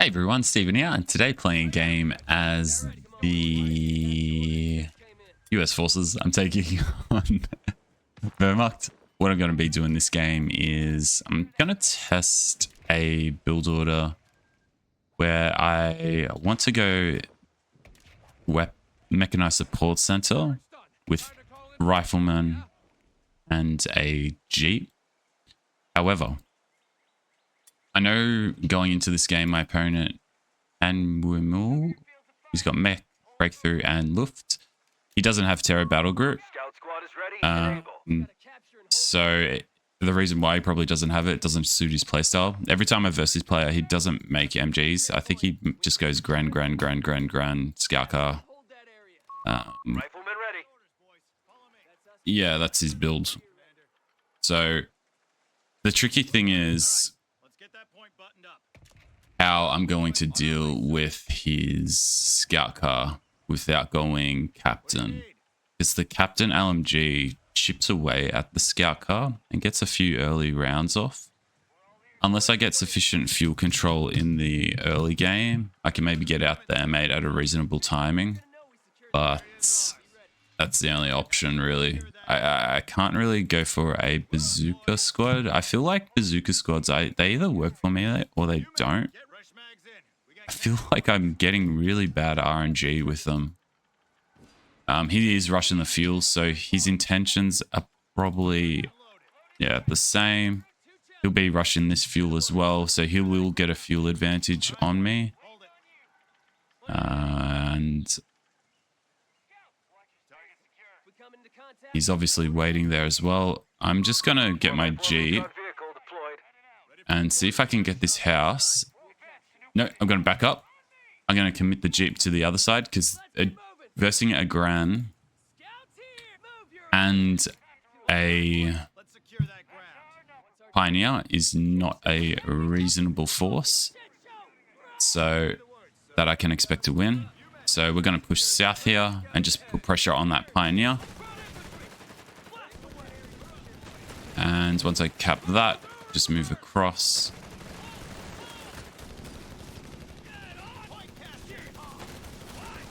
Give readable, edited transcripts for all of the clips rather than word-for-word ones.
Hey everyone, Stephen here, and today playing a game as the US forces. I'm taking on Wehrmacht. What I'm going to be doing this game is I'm going to test a build order where I want to go mechanized support center with riflemen and a jeep. However, I know going into this game, my opponent, Armour, he's got mech, breakthrough, and Luft. He doesn't have Terror Battlegroup. So the reason why he probably doesn't have it doesn't suit his playstyle. Every time I verse this player, he doesn't make MGs. I think he just goes grand, scout car. Yeah, that's his build. So the tricky thing is how I'm going to deal with his scout car without going captain. Because the captain LMG chips away at the scout car and gets a few early rounds off. Unless I get sufficient fuel control in the early game, I can maybe get out there, mate, at a reasonable timing. But that's the only option, really. I can't really go for a bazooka squad. I feel like bazooka squads, they either work for me or they don't. I feel like I'm getting really bad RNG with them. He is rushing the fuel, so his intentions are probably, the same. He'll be rushing this fuel as well, so he will get a fuel advantage on me. And he's obviously waiting there as well. I'm just going to get my Jeep and see if I can get this house. No, I'm going to back up. I'm going to commit the Jeep to the other side because versing a Gran and a Pioneer is not a reasonable force, so that I can expect to win. So we're going to push south here and just put pressure on that Pioneer. And once I cap that, just move across.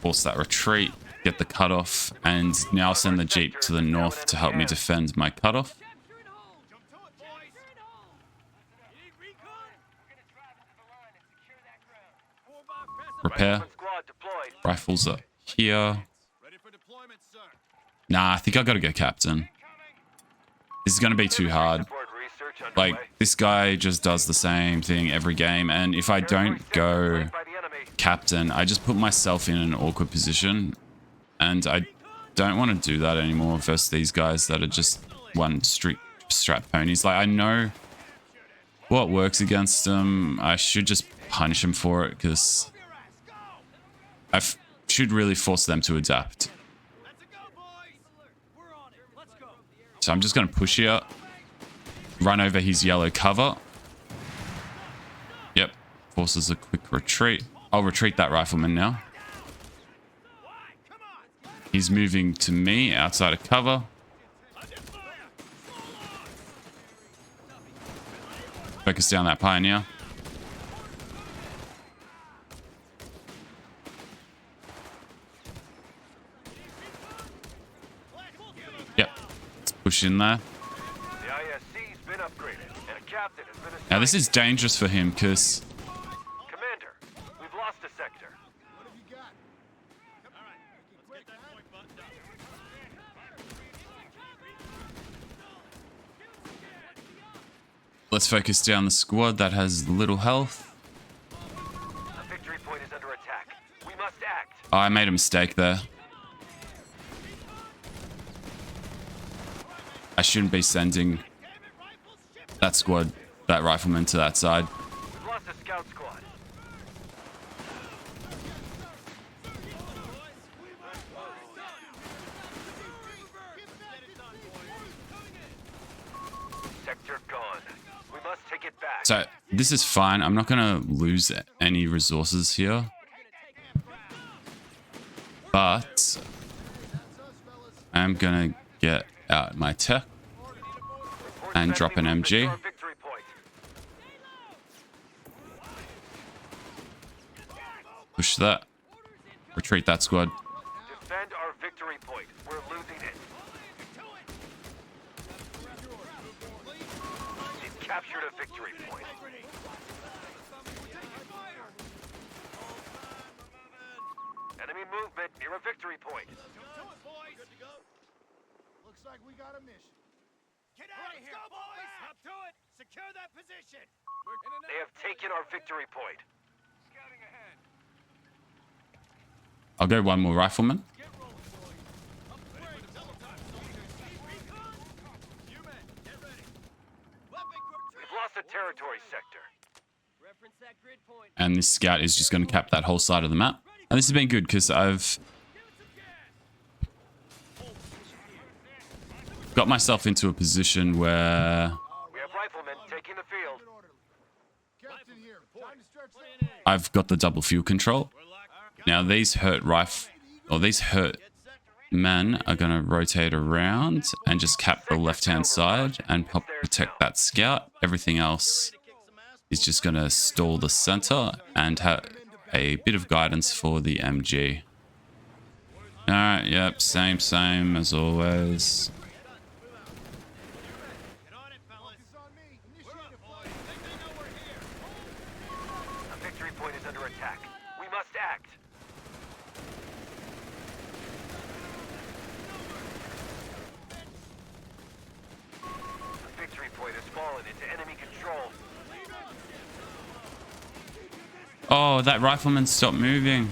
Force that retreat, get the cutoff, and now send the Jeep to the north to help me defend my cutoff. Repair. Rifles are here. Nah, I think I gotta go captain. This is gonna be too hard. Like, this guy just does the same thing every game, and if I don't go captain, I just put myself in an awkward position, and I don't want to do that anymore versus these guys that are just one strap ponies. Like, I know what works against them. I should just punish them for it because I should really force them to adapt. So I'm just going to push here, run over his yellow cover. Yep, forces a quick retreat. I'll retreat that rifleman now. He's moving to me outside of cover. Focus down that Pioneer. Yep, let's push in there. Now this is dangerous for him because let's focus down the squad that has little health. A victory point is under attack. We must act. Oh, I made a mistake there. I shouldn't be sending that squad, that rifleman to that side. We've lost a scout squad. Sector gone. We must take it back. So this is fine. I'm not going to lose any resources here. But I'm going to get out my tech and drop an MG. Push that. Retreat that squad. Defend our victory point. We're losing it. We've captured a victory point. Enemy movement near a victory point. Looks like we got a mission. Get out of here, boys! Up to it! Secure that position! They have taken our victory point. Scouting ahead. I'll go one more rifleman. Get rolling, boys. Upgrade double time. Recon? You men, get ready. Weapon group. We've lost a territory sector. Reference that grid point. And this scout is just going to cap that whole side of the map. And this has been good because I've got myself into a position where We have riflemen taking the field. Captain here. Time to stretch that. I've got the double fuel control. Now these hurt men are going to rotate around and just cap the left-hand side and protect that scout. Everything else is just going to stall the center and have a bit of guidance for the MG. Alright, yep, same as always. Focus on me. Initiate a flight. A victory point is under attack. We must act. The victory point has fallen into enemy control. Oh, that rifleman stopped moving.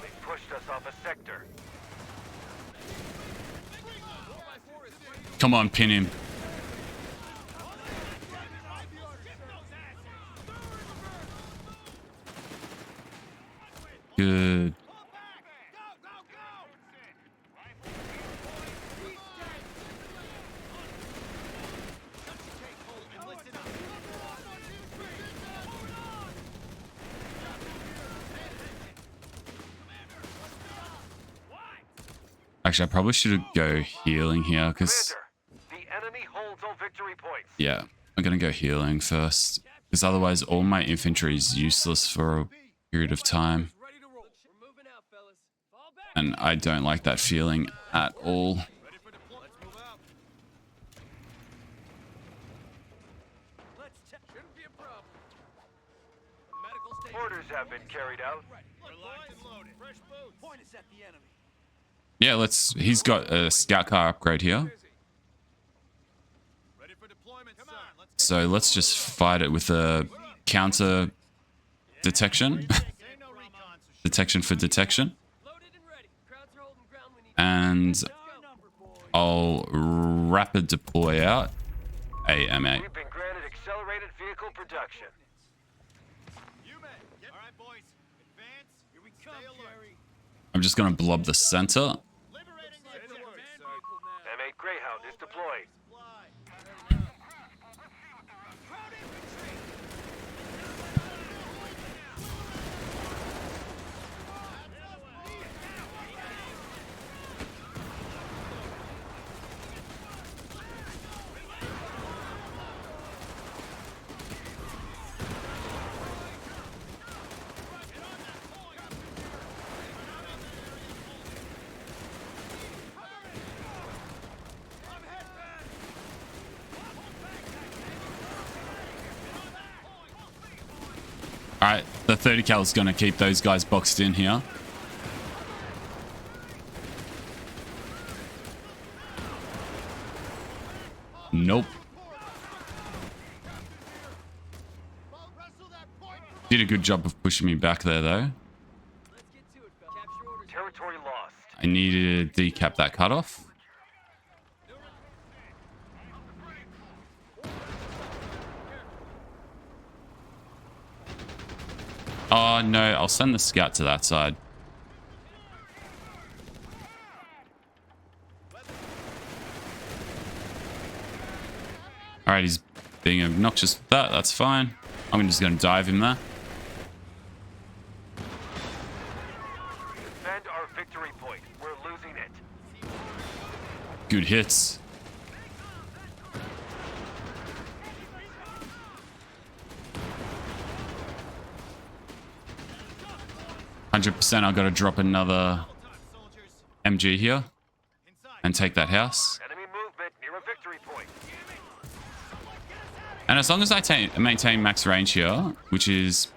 They pushed us off a sector. Come on, pin him. Good. Actually, I probably should go healing here because, Commander, the enemy holds all victory points. yeah, I'm going to go healing first because otherwise all my infantry is useless for a period of time. Ready to roll. We're moving out, fellas. Fall back. And I don't like that feeling at all. Ready for deployment. Let's move out. Let's check. Shouldn't be a problem. Medical station. Orders have been carried out. We're locked and loaded. Fresh boots. Point is at the enemy. Yeah, he's got a scout car upgrade here. Ready for deployment, Come on, So let's just fight it with a counter detection. Detection for detection. Loaded and ready. Crowds are holding ground. We need And I'll rapid deploy out AMA. We've been granted accelerated vehicle production. you men. All right, boys. Advance. Here we come, Jerry. I'm just going to blob the center. Liberating the vehicle now. M8 Greyhound is deployed. Crowd infantry. Alright, the 30 cal is going to keep those guys boxed in here. Nope. Did a good job of pushing me back there, though. Let's get to it, fella. Capture orders. Territory lost. I needed to decap that cutoff. Oh, no. I'll send the scout to that side. Alright, he's being obnoxious with that. That's fine. I'm just going to dive him there. Defend our victory point. We're losing it. Good hits. 100% I've got to drop another MG here and take that house. Enemy movement near a victory point. And as long as I maintain max range here, which is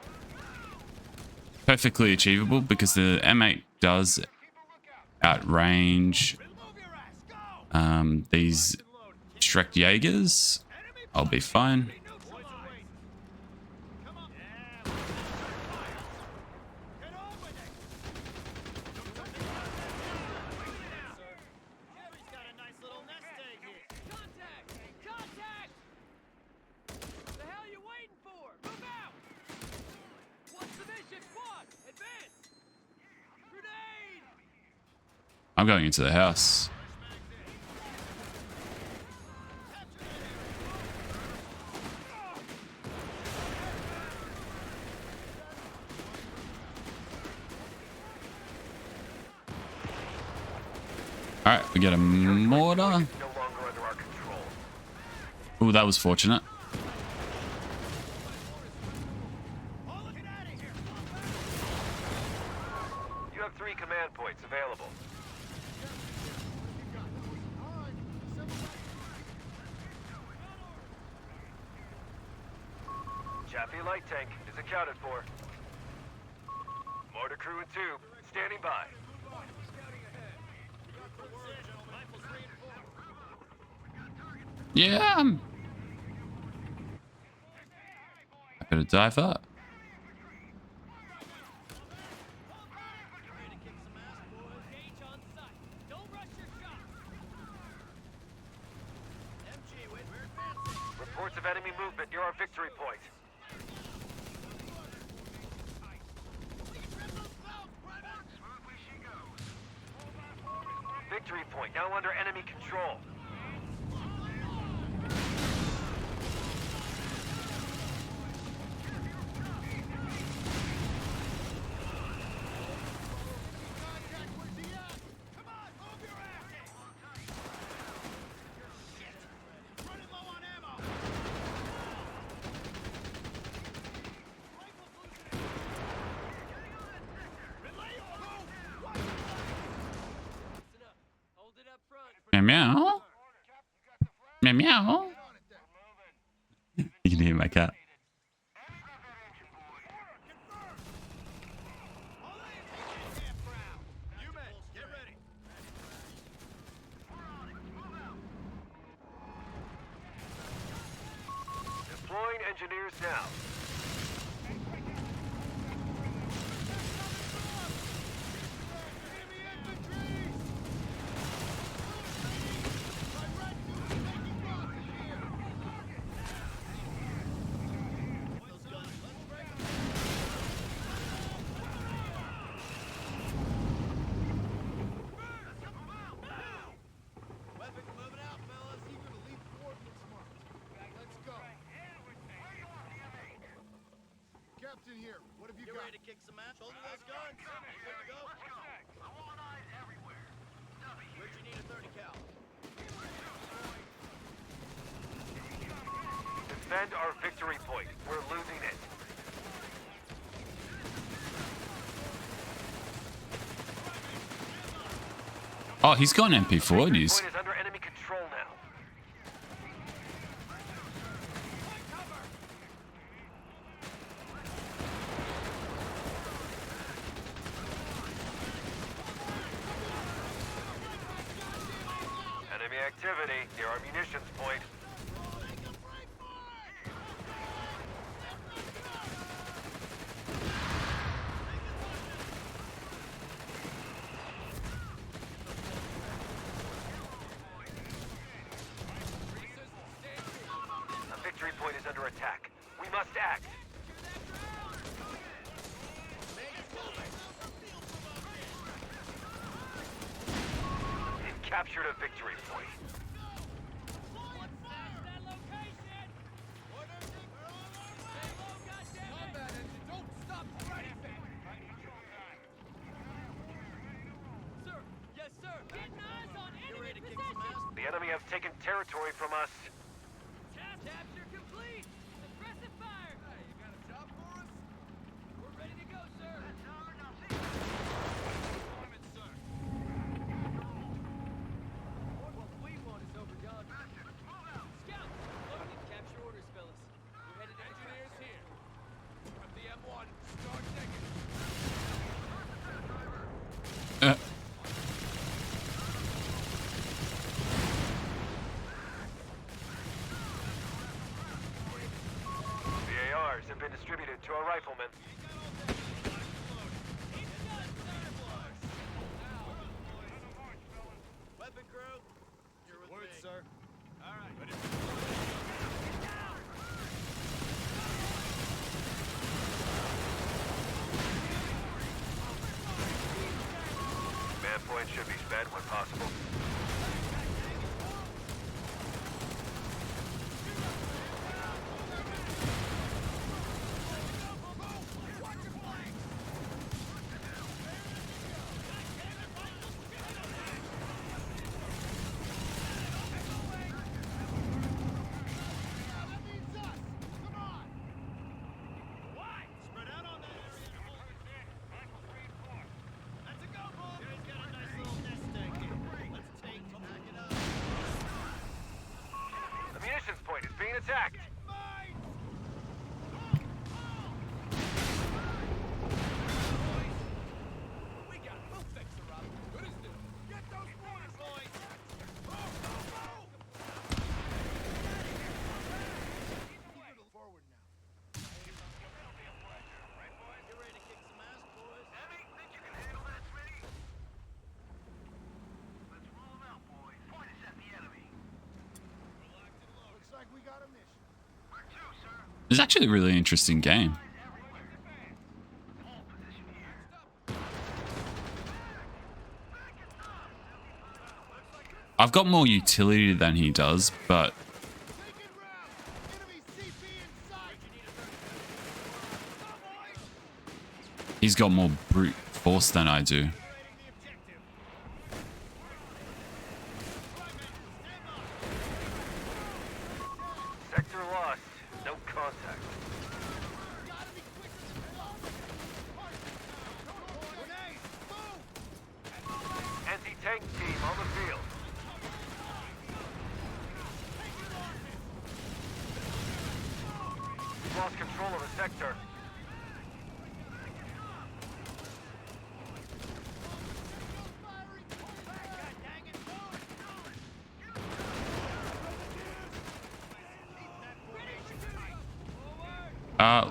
perfectly achievable because the M8 does outrange these Shrek Jaegers, I'll be fine. I'm going into the house. All right, we get a mortar. No longer under our control. Ooh, that was fortunate. You have 3 command points available. Chaffee light tank is accounted for. Mortar crew and tube standing by. Yeah, I'm gonna dive up. Reports of enemy movement near our victory point. Victory point now under enemy control. Meow meow. Meow meow. You can hear my cat. Deploying engineers now. Captain here. What have you Get got? ready to kick some ass. Shoulder those guns. You good to go? Where'd you need a 30 cal? Defend our victory point. We're losing it. Oh, he's got an MP40s. Point is under enemy control now. Enemy activity near our munitions point. A victory point is under attack. We must act. It captured a victory point. Sir, yes, sir. Getting eyes on enemy position. The enemy have taken territory from us. Capture complete. Aggressive fire. Hey, you got a job for us? We're ready to go, sir. have been distributed to our riflemen. Weapon crew, you're with Word, me. sir. All right. Ready. Man point should be sped when possible. That means us. Come on. Why? Spread out on that area and hold it. That's a go, boy. He's got a nice little nest egg here. Let's take to back it up. The munitions point is being attacked. Mine! We got it. We'll fix her up. Good as new. Get those mortars, boys! Move, move, move! Forward now. You ready to kick some ass, boys? Emmy, think you can handle that, Smitty? Let's roll them out, boys. Point us at the enemy. Looks like we got a mission. Where to, sir? It's actually a really interesting game. Hold position here. I've got more utility than he does, but Taking round. Enemy CP in sight. he's got more brute force than I do. Sector lost. No contact. Gotta be quicker than that. Grenade. Move. Anti-tank team on the field. We've lost control of the sector.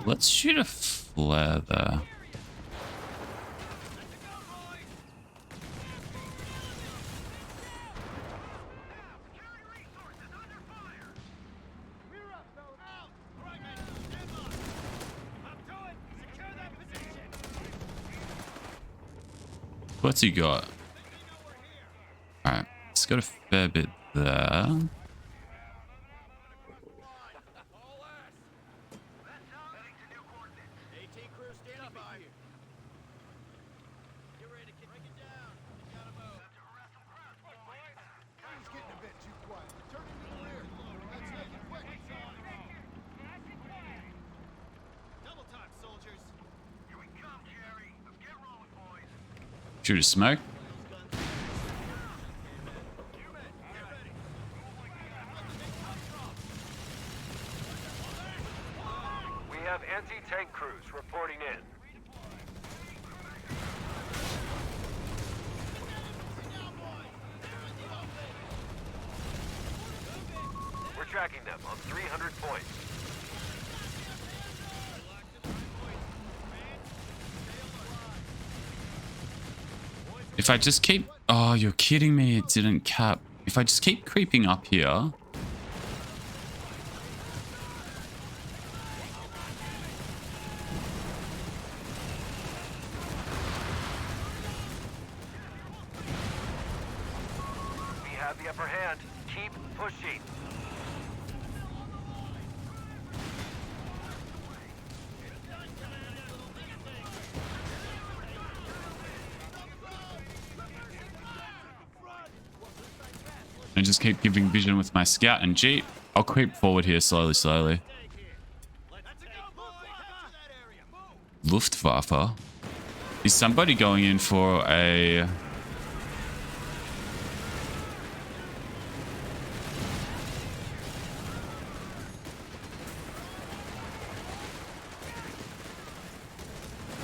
Let's shoot a flare there. We're up, fellas. Out! All right, men. Stand by. Up to it. Secure that position. What's he got? They know we're here. Alright, he's got a fair bit there. All ass. Heading to new coordinates. AT crew standing by. Get ready to break it down. You gotta move. He's getting a bit too quiet. Turning to the rear. Let's make it quick. Double time, soldiers. Here we come, Jerry. Let's get rolling, boys. Shoot a smoke. You men, get ready. We have anti-tank crews reporting in. We're tracking them on 300 points. If I just keep... Oh, you're kidding me. It didn't cap. If I just keep creeping up here... We have the upper hand. Keep pushing. I just keep giving vision with my scout and jeep. I'll creep forward here slowly. Let's go, boys. Capture that area. Move. Luftwaffe? Is somebody going in for a...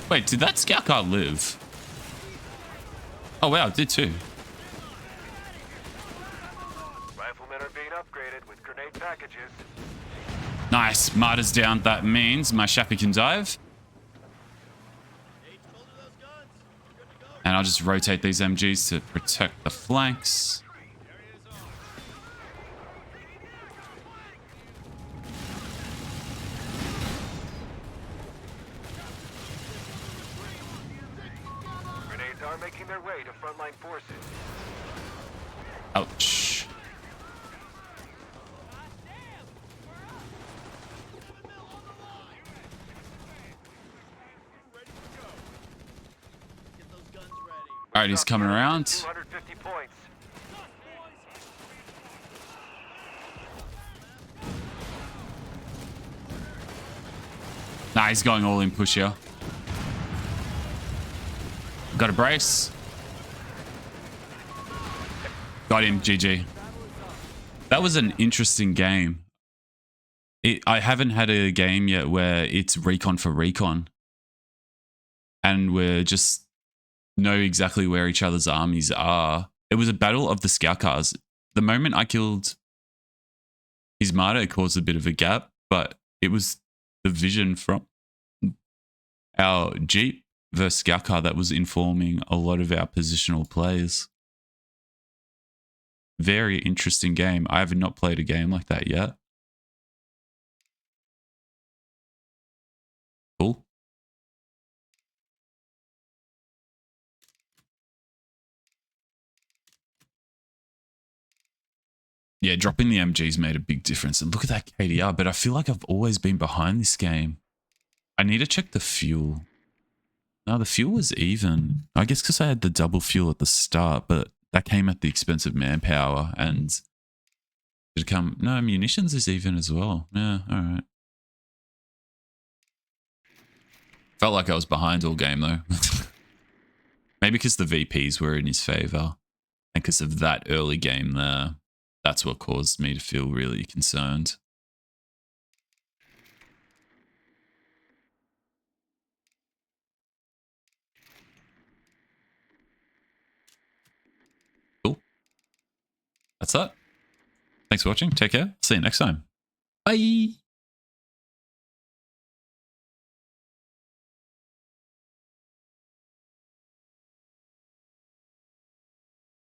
Wait, did that scout car live? Oh wow, it did too. Riflemen are being upgraded with grenade packages. Nice. Martyr's down. That means my Shappy can dive. And I'll just rotate these MGs to protect the flanks. Grenades are making their way to frontline forces. Ouch. All right, he's coming around. 250 points. Nah, he's going all in push here. Got a brace. Got him, GG. That was an interesting game. I haven't had a game yet where it's recon for recon. And we're just know exactly where each other's armies are. It was a battle of the scout cars. The moment I killed his martyr, it caused a bit of a gap, but it was the vision from our Jeep versus scout car that was informing a lot of our positional plays. Very interesting game. I have not played a game like that yet. Cool. Yeah, dropping the MGs made a big difference. And look at that KDR, but I feel like I've always been behind this game. I need to check the fuel. No, the fuel was even. I guess because I had the double fuel at the start, but that came at the expense of manpower. And did it come? No, munitions is even as well. Yeah, all right. Felt like I was behind all game though. Maybe because the VPs were in his favor. And because of that early game there. That's what caused me to feel really concerned. Cool. That's that. Thanks for watching. Take care. See you next time. Bye.